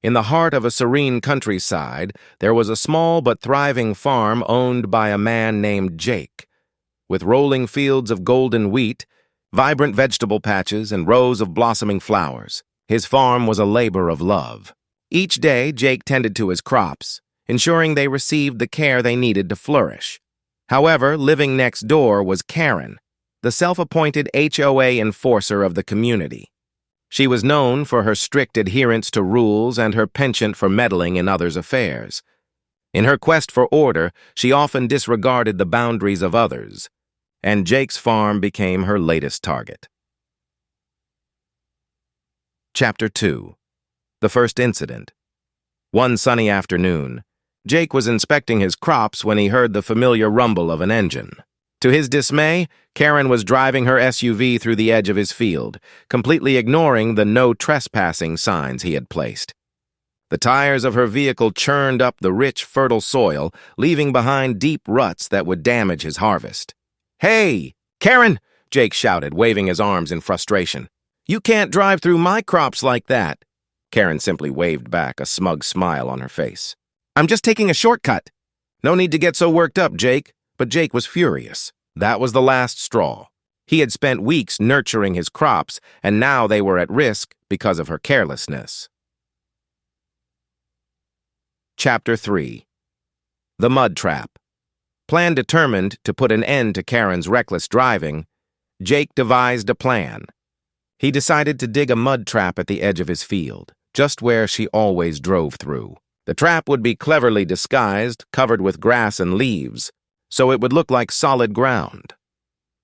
In the heart of a serene countryside, there was a small but thriving farm owned by a man named Jake. With rolling fields of golden wheat, vibrant vegetable patches, and rows of blossoming flowers, his farm was a labor of love. Each day, Jake tended to his crops, ensuring they received the care they needed to flourish. However, living next door was Karen, the self-appointed HOA enforcer of the community. She was known for her strict adherence to rules and her penchant for meddling in others' affairs. In her quest for order, she often disregarded the boundaries of others, and Jake's farm became her latest target. Chapter 2. The First Incident. One sunny afternoon, Jake was inspecting his crops when he heard the familiar rumble of an engine. To his dismay, Karen was driving her SUV through the edge of his field, completely ignoring the no trespassing signs he had placed. The tires of her vehicle churned up the rich, fertile soil, leaving behind deep ruts that would damage his harvest. "Hey, Karen!" Jake shouted, waving his arms in frustration. "You can't drive through my crops like that." Karen simply waved back, a smug smile on her face. "I'm just taking a shortcut." "No need to get so worked up, Jake." But Jake was furious. That was the last straw. He had spent weeks nurturing his crops, and now they were at risk because of her carelessness. Chapter 3. The Mud Trap. Plan determined to put an end to Karen's reckless driving, Jake devised a plan. He decided to dig a mud trap at the edge of his field, just where she always drove through. The trap would be cleverly disguised, covered with grass and leaves, so it would look like solid ground.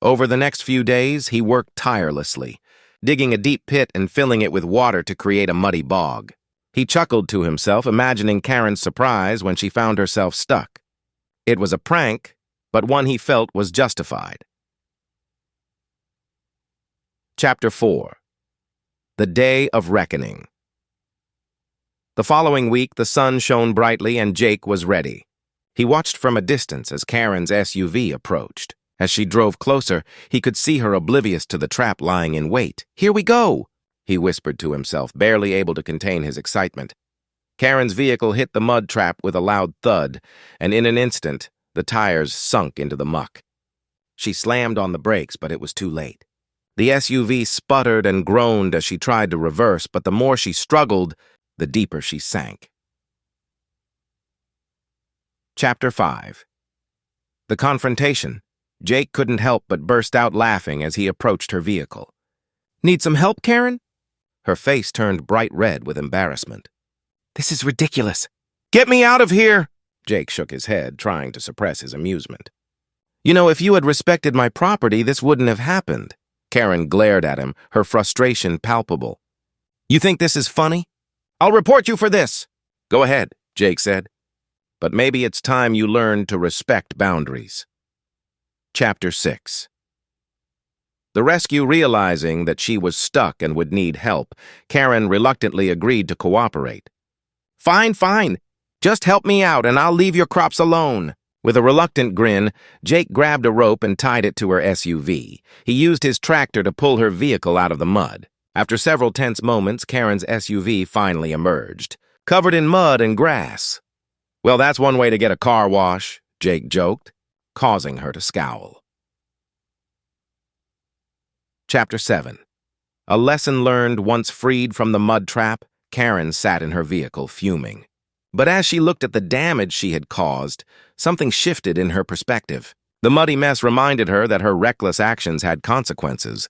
Over the next few days, he worked tirelessly, digging a deep pit and filling it with water to create a muddy bog. He chuckled to himself, imagining Karen's surprise when she found herself stuck. It was a prank, but one he felt was justified. Chapter 4. The Day of Reckoning. The following week, the sun shone brightly and Jake was ready. He watched from a distance as Karen's SUV approached. As she drove closer, he could see her oblivious to the trap lying in wait. "Here we go," he whispered to himself, barely able to contain his excitement. Karen's vehicle hit the mud trap with a loud thud, and in an instant, the tires sunk into the muck. She slammed on the brakes, but it was too late. The SUV sputtered and groaned as she tried to reverse, but the more she struggled, the deeper she sank. Chapter 5. The Confrontation. Jake couldn't help but burst out laughing as he approached her vehicle. "Need some help, Karen?" Her face turned bright red with embarrassment. "This is ridiculous." "Get me out of here!" Jake shook his head, trying to suppress his amusement. "You know, if you had respected my property, this wouldn't have happened." Karen glared at him, her frustration palpable. "You think this is funny? I'll report you for this." "Go ahead," Jake said. "But maybe it's time you learned to respect boundaries." Chapter 6. The rescue realizing that she was stuck and would need help, Karen reluctantly agreed to cooperate. Fine. Just help me out and I'll leave your crops alone." With a reluctant grin, Jake grabbed a rope and tied it to her SUV. He used his tractor to pull her vehicle out of the mud. After several tense moments, Karen's SUV finally emerged, covered in mud and grass. "Well, that's one way to get a car wash," Jake joked, causing her to scowl. Chapter 7. A lesson learned once freed from the mud trap, Karen sat in her vehicle fuming. But as she looked at the damage she had caused, something shifted in her perspective. The muddy mess reminded her that her reckless actions had consequences.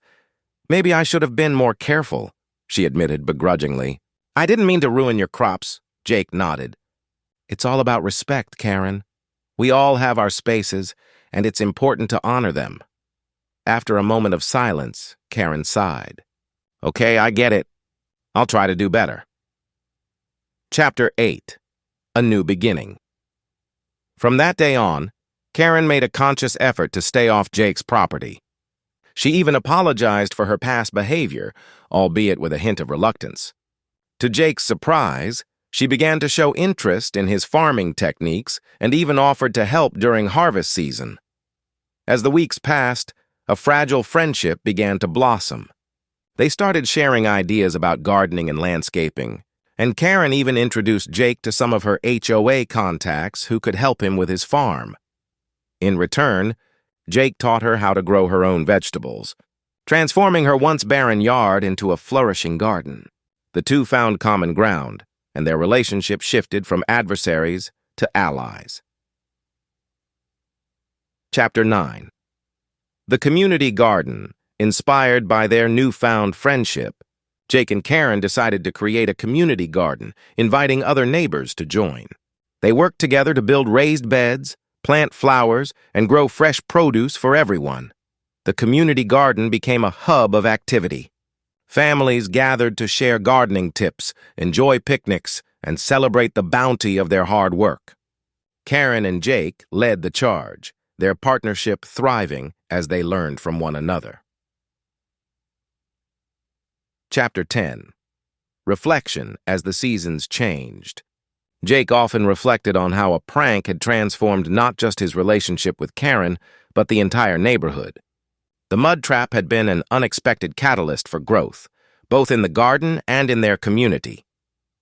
"Maybe I should have been more careful," she admitted begrudgingly. "I didn't mean to ruin your crops," Jake nodded. "It's all about respect, Karen. We all have our spaces, and it's important to honor them." After a moment of silence, Karen sighed. "Okay, I get it. I'll try to do better." Chapter 8. A New Beginning. From that day on, Karen made a conscious effort to stay off Jake's property. She even apologized for her past behavior, albeit with a hint of reluctance. To Jake's surprise, she began to show interest in his farming techniques and even offered to help during harvest season. As the weeks passed, a fragile friendship began to blossom. They started sharing ideas about gardening and landscaping, And Karen even introduced Jake to some of her HOA contacts who could help him with his farm. In return, Jake taught her how to grow her own vegetables, transforming her once barren yard into a flourishing garden. The two found common ground, and their relationship shifted from adversaries to allies. Chapter 9. The community garden. Inspired by their newfound friendship, Jake and Karen decided to create a community garden, inviting other neighbors to join. They worked together to build raised beds, plant flowers, and grow fresh produce for everyone. The community garden became a hub of activity. Families gathered to share gardening tips, enjoy picnics, and celebrate the bounty of their hard work. Karen and Jake led the charge, their partnership thriving as they learned from one another. Chapter 10. Reflection as the seasons changed. Jake often reflected on how a prank had transformed not just his relationship with Karen, but the entire neighborhood. The mud trap had been an unexpected catalyst for growth, both in the garden and in their community.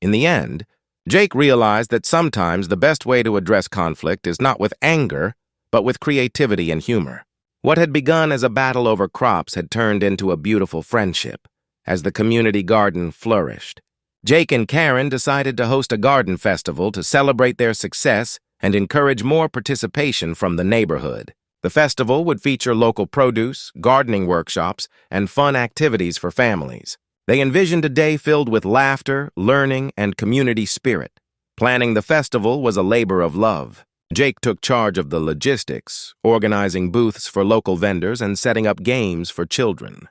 In the end, Jake realized that sometimes the best way to address conflict is not with anger, but with creativity and humor. What had begun as a battle over crops had turned into a beautiful friendship, as the community garden flourished. Jake and Karen decided to host a garden festival to celebrate their success and encourage more participation from the neighborhood. The festival would feature local produce, gardening workshops, and fun activities for families. They envisioned a day filled with laughter, learning, and community spirit. Planning the festival was a labor of love. Jake took charge of the logistics, organizing booths for local vendors and setting up games for children.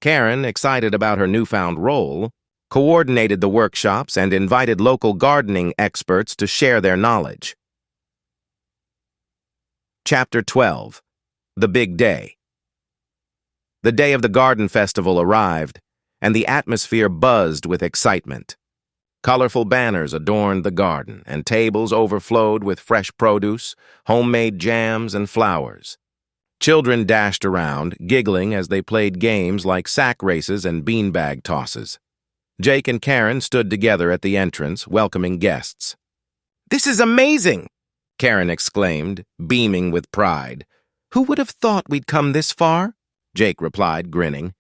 Karen, excited about her newfound role, coordinated the workshops and invited local gardening experts to share their knowledge. Chapter 12. The Big Day. The day of the garden festival arrived, and the atmosphere buzzed with excitement. Colorful banners adorned the garden, and tables overflowed with fresh produce, homemade jams, and flowers. Children dashed around, giggling as they played games like sack races and beanbag tosses. Jake and Karen stood together at the entrance, welcoming guests. "This is amazing!" Karen exclaimed, beaming with pride. "Who would have thought we'd come this far?" Jake replied, grinning.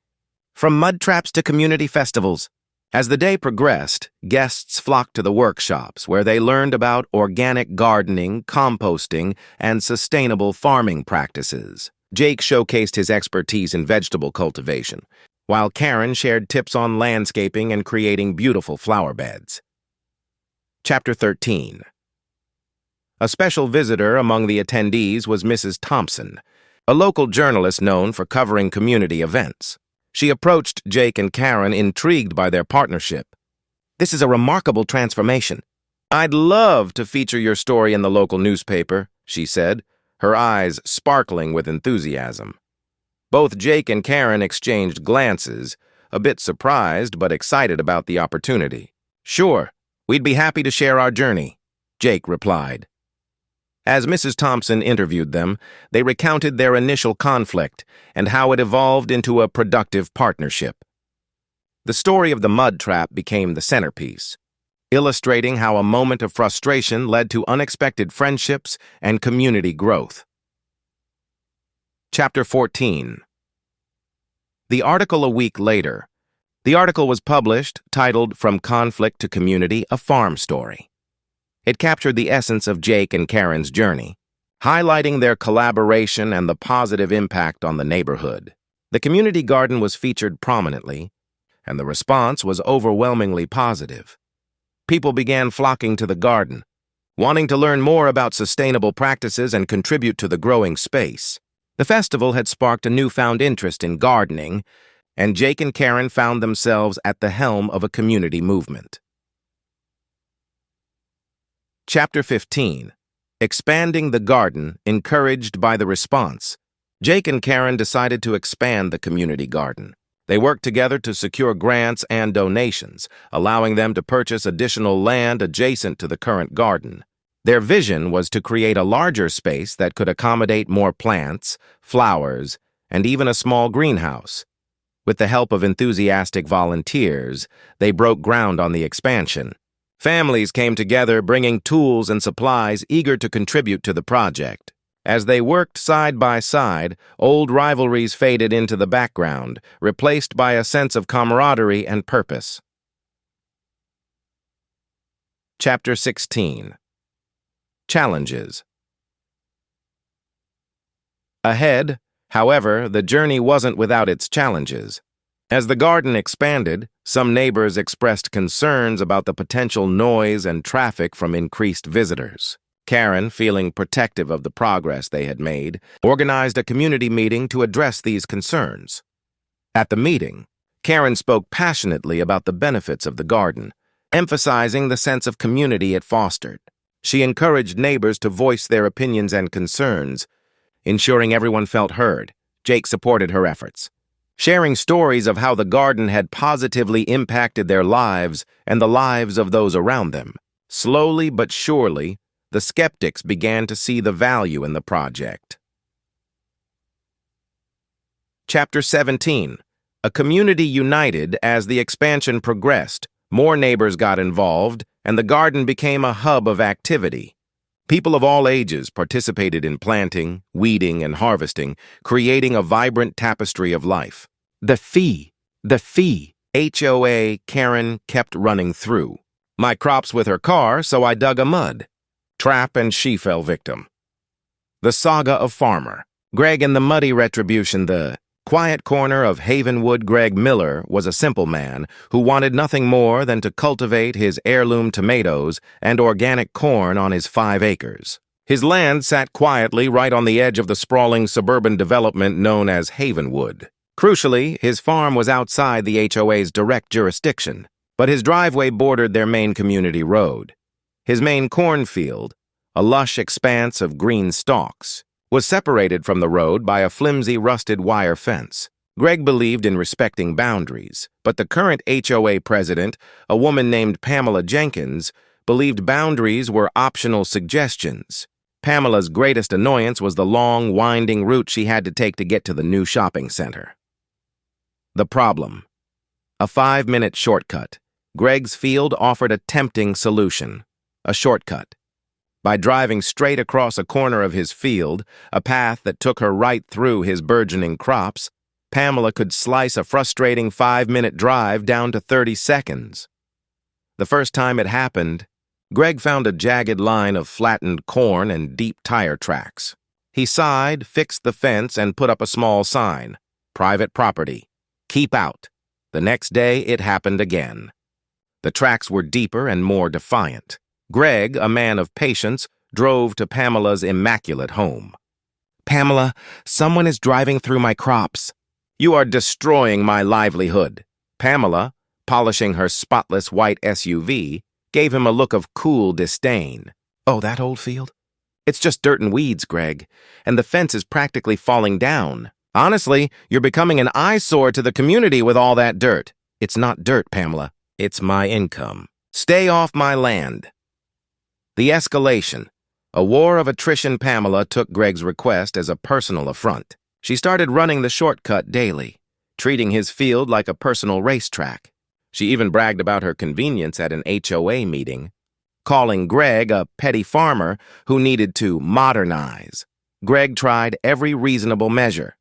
"From mud traps to community festivals." As the day progressed, guests flocked to the workshops where they learned about organic gardening, composting, and sustainable farming practices. Jake showcased his expertise in vegetable cultivation, while Karen shared tips on landscaping and creating beautiful flower beds. Chapter 13. A special visitor among the attendees was Mrs. Thompson, a local journalist known for covering community events. She approached Jake and Karen, intrigued by their partnership. "This is a remarkable transformation. I'd love to feature your story in the local newspaper," she said, her eyes sparkling with enthusiasm. Both Jake and Karen exchanged glances, a bit surprised but excited about the opportunity. "Sure, we'd be happy to share our journey," Jake replied. As Mrs. Thompson interviewed them, they recounted their initial conflict and how it evolved into a productive partnership. The story of the mud trap became the centerpiece, illustrating how a moment of frustration led to unexpected friendships and community growth. Chapter 14. The article a week later. The article was published, titled "From Conflict to Community, a Farm Story." It captured the essence of Jake and Karen's journey, highlighting their collaboration and the positive impact on the neighborhood. The community garden was featured prominently, and the response was overwhelmingly positive. People began flocking to the garden, wanting to learn more about sustainable practices and contribute to the growing space. The festival had sparked a newfound interest in gardening, and Jake and Karen found themselves at the helm of a community movement. Chapter 15. Expanding the garden, encouraged by the response. Jake and Karen decided to expand the community garden. They worked together to secure grants and donations, allowing them to purchase additional land adjacent to the current garden. Their vision was to create a larger space that could accommodate more plants, flowers, and even a small greenhouse. With the help of enthusiastic volunteers, they broke ground on the expansion. Families came together bringing tools and supplies eager to contribute to the project. As they worked side by side, old rivalries faded into the background, replaced by a sense of camaraderie and purpose. Chapter 16. Challenges. Ahead, however, the journey wasn't without its challenges. As the garden expanded, some neighbors expressed concerns about the potential noise and traffic from increased visitors. Karen, feeling protective of the progress they had made, organized a community meeting to address these concerns. At the meeting, Karen spoke passionately about the benefits of the garden, emphasizing the sense of community it fostered. She encouraged neighbors to voice their opinions and concerns, ensuring everyone felt heard. Jake supported her efforts, sharing stories of how the garden had positively impacted their lives and the lives of those around them. Slowly but surely, the skeptics began to see the value in the project. Chapter 17. A community united as the expansion progressed. More neighbors got involved, and the garden became a hub of activity. People of all ages participated in planting, weeding, and harvesting, creating a vibrant tapestry of life. The fee, HOA Karen kept running through. My crops with her car, so I dug a mud. Trap and she fell victim. The saga of farmer. Greg and the muddy retribution. The quiet corner of Havenwood. Greg Miller was a simple man who wanted nothing more than to cultivate his heirloom tomatoes and organic corn on his 5 acres. His land sat quietly right on the edge of the sprawling suburban development known as Havenwood. Crucially, his farm was outside the HOA's direct jurisdiction, but his driveway bordered their main community road. His main cornfield, a lush expanse of green stalks, was separated from the road by a flimsy rusted wire fence. Greg believed in respecting boundaries, but the current HOA president, a woman named Pamela Jenkins, believed boundaries were optional suggestions. Pamela's greatest annoyance was the long, winding route she had to take to get to the new shopping center. The problem. A 5-minute shortcut. Greg's field offered a tempting solution. A shortcut. By driving straight across a corner of his field, a path that took her right through his burgeoning crops, Pamela could slice a frustrating 5-minute drive down to 30 seconds. The first time it happened, Greg found a jagged line of flattened corn and deep tire tracks. He sighed, fixed the fence, and put up a small sign. Private property. Keep out. The next day, it happened again. The tracks were deeper and more defiant. Greg, a man of patience, drove to Pamela's immaculate home. "Pamela, someone is driving through my crops." "You are destroying my livelihood." Pamela, polishing her spotless white SUV, gave him a look of cool disdain. "Oh, that old field? It's just dirt and weeds, Greg, and the fence is practically falling down. Honestly, you're becoming an eyesore to the community with all that dirt." "It's not dirt, Pamela. It's my income. Stay off my land." The escalation. A war of attrition. Pamela took Greg's request as a personal affront. She started running the shortcut daily, treating his field like a personal racetrack. She even bragged about her convenience at an HOA meeting, calling Greg a petty farmer who needed to modernize. Greg tried every reasonable measure.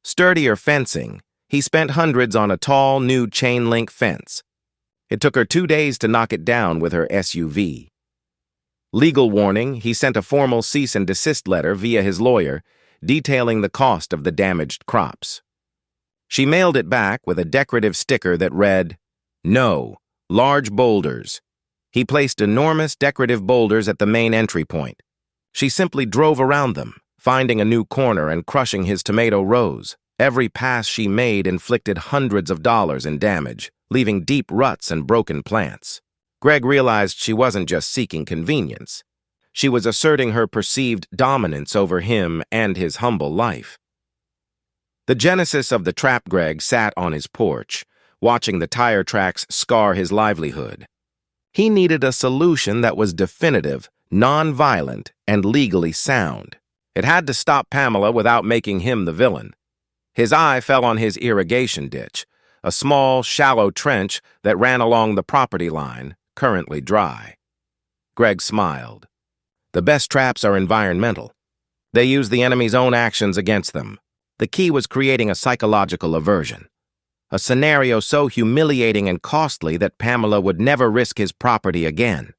Sturdier fencing. He spent hundreds on a tall, new chain-link fence. It took her 2 days to knock it down with her SUV. Legal warning. He sent a formal cease and desist letter via his lawyer, detailing the cost of the damaged crops. She mailed it back with a decorative sticker that read, "No, large boulders." He placed enormous decorative boulders at the main entry point. She simply drove around them, finding a new corner and crushing his tomato rows. Every pass she made inflicted hundreds of dollars in damage, leaving deep ruts and broken plants. Greg realized she wasn't just seeking convenience. She was asserting her perceived dominance over him and his humble life. The genesis of the trap. Greg sat on his porch, watching the tire tracks scar his livelihood. He needed a solution that was definitive, non-violent, and legally sound. It had to stop Pamela without making him the villain. His eye fell on his irrigation ditch, a small, shallow trench that ran along the property line, currently dry. Greg smiled. The best traps are environmental. They use the enemy's own actions against them. The key was creating a psychological aversion. A scenario so humiliating and costly that Pamela would never risk his property again.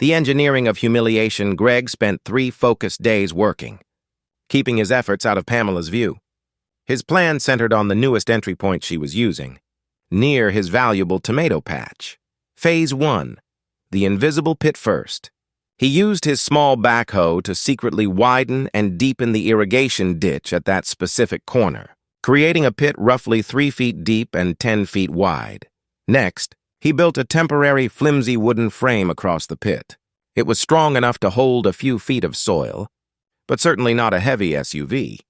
The engineering of humiliation Greg spent 3 focused days working, keeping his efforts out of Pamela's view. His plan centered on the newest entry point she was using, near his valuable tomato patch. Phase 1. The invisible pit first. He used his small backhoe to secretly widen and deepen the irrigation ditch at that specific corner, creating a pit roughly 3 feet deep and 10 feet wide. Next, he built a temporary flimsy wooden frame across the pit. It was strong enough to hold a few feet of soil, but certainly not a heavy SUV.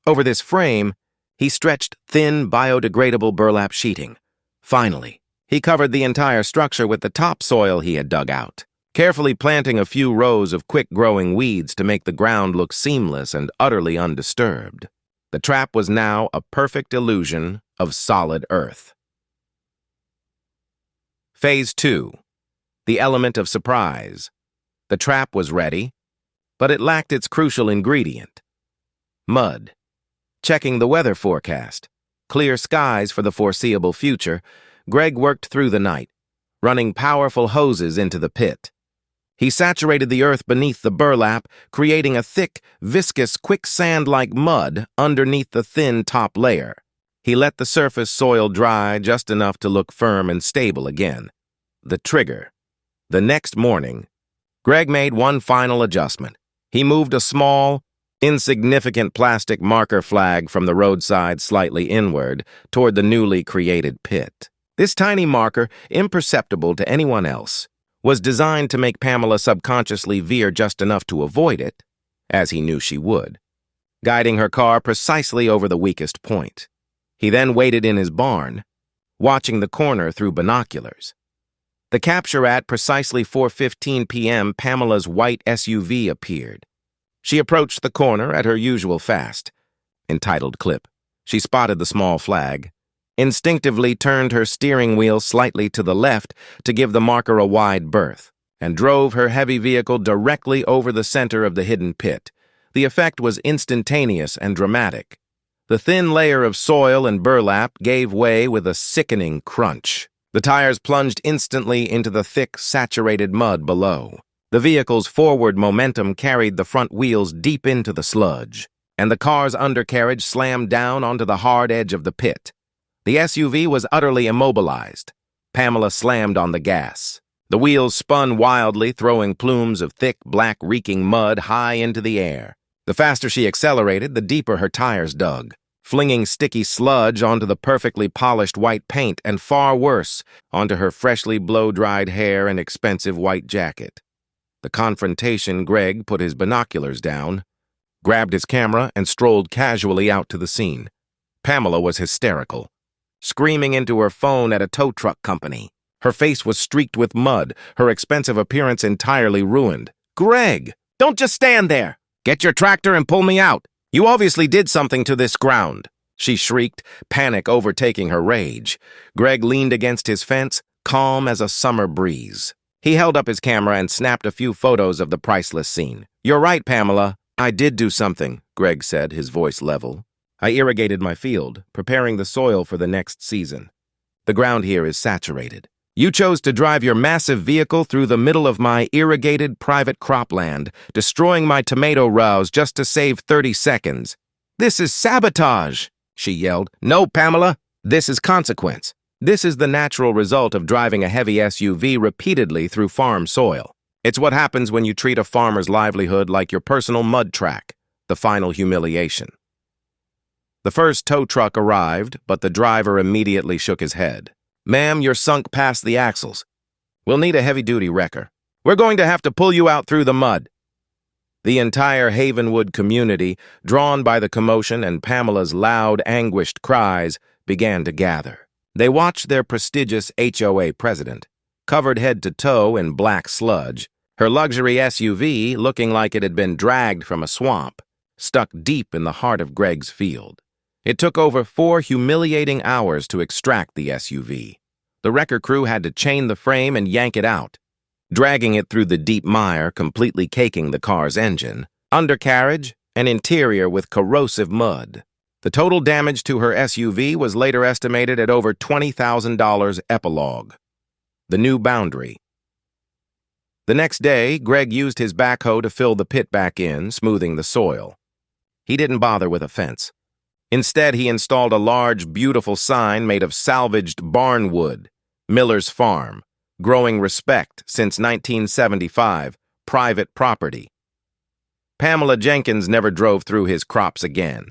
Over this frame, he stretched thin, biodegradable burlap sheeting. Finally, he covered the entire structure with the topsoil he had dug out, carefully planting a few rows of quick-growing weeds to make the ground look seamless and utterly undisturbed. The trap was now a perfect illusion of solid earth. Phase 2. The element of surprise. The trap was ready, but it lacked its crucial ingredient: mud. Checking the weather forecast, clear skies for the foreseeable future, Greg worked through the night, running powerful hoses into the pit. He saturated the earth beneath the burlap, creating a thick, viscous, quicksand-like mud underneath the thin top layer. He let the surface soil dry just enough to look firm and stable again. The trigger. The next morning, Greg made one final adjustment. He moved a small, insignificant plastic marker flag from the roadside slightly inward toward the newly created pit. This tiny marker, imperceptible to anyone else, was designed to make Pamela subconsciously veer just enough to avoid it, as he knew she would, guiding her car precisely over the weakest point. He then waited in his barn, watching the corner through binoculars. The capture at precisely 4:15 p.m., Pamela's white SUV appeared. She approached the corner at her usual fast. Entitled clip. She spotted the small flag, instinctively turned her steering wheel slightly to the left to give the marker a wide berth, and drove her heavy vehicle directly over the center of the hidden pit. The effect was instantaneous and dramatic. The thin layer of soil and burlap gave way with a sickening crunch. The tires plunged instantly into the thick, saturated mud below. The vehicle's forward momentum carried the front wheels deep into the sludge, and the car's undercarriage slammed down onto the hard edge of the pit. The SUV was utterly immobilized. Pamela slammed on the gas. The wheels spun wildly, throwing plumes of thick, black, reeking mud high into the air. The faster she accelerated, the deeper her tires dug, flinging sticky sludge onto the perfectly polished white paint and, far worse, onto her freshly blow-dried hair and expensive white jacket. The confrontation, Greg put his binoculars down, grabbed his camera, and strolled casually out to the scene. Pamela was hysterical, screaming into her phone at a tow truck company. Her face was streaked with mud, her expensive appearance entirely ruined. "Greg, don't just stand there! Get your tractor and pull me out! You obviously did something to this ground!" she shrieked, panic overtaking her rage. Greg leaned against his fence, calm as a summer breeze. He held up his camera and snapped a few photos of the priceless scene. "You're right, Pamela. I did do something," Greg said, his voice level. "I irrigated my field, preparing the soil for the next season. The ground here is saturated. You chose to drive your massive vehicle through the middle of my irrigated private cropland, destroying my tomato rows just to save 30 seconds. This is sabotage!" she yelled. "No, Pamela, this is consequence. This is the natural result of driving a heavy SUV repeatedly through farm soil. It's what happens when you treat a farmer's livelihood like your personal mud track, the final humiliation." The first tow truck arrived, but the driver immediately shook his head. "Ma'am, you're sunk past the axles. We'll need a heavy-duty wrecker. We're going to have to pull you out through the mud." The entire Havenwood community, drawn by the commotion and Pamela's loud, anguished cries, began to gather. They watched their prestigious HOA president, covered head to toe in black sludge, her luxury SUV looking like it had been dragged from a swamp, stuck deep in the heart of Greg's field. It took over 4 humiliating hours to extract the SUV. The wrecker crew had to chain the frame and yank it out, dragging it through the deep mire, completely caking the car's engine, undercarriage, and interior with corrosive mud. The total damage to her SUV was later estimated at over $20,000. Epilogue. The new boundary. The next day, Greg used his backhoe to fill the pit back in, smoothing the soil. He didn't bother with a fence. Instead, he installed a large, beautiful sign made of salvaged barn wood, Miller's Farm, growing respect since 1975, private property. Pamela Jenkins never drove through his crops again.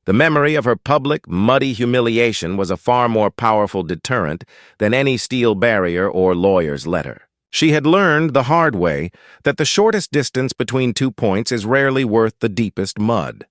The memory of her public, muddy humiliation was a far more powerful deterrent than any steel barrier or lawyer's letter. She had learned the hard way that the shortest distance between 2 points is rarely worth the deepest mud.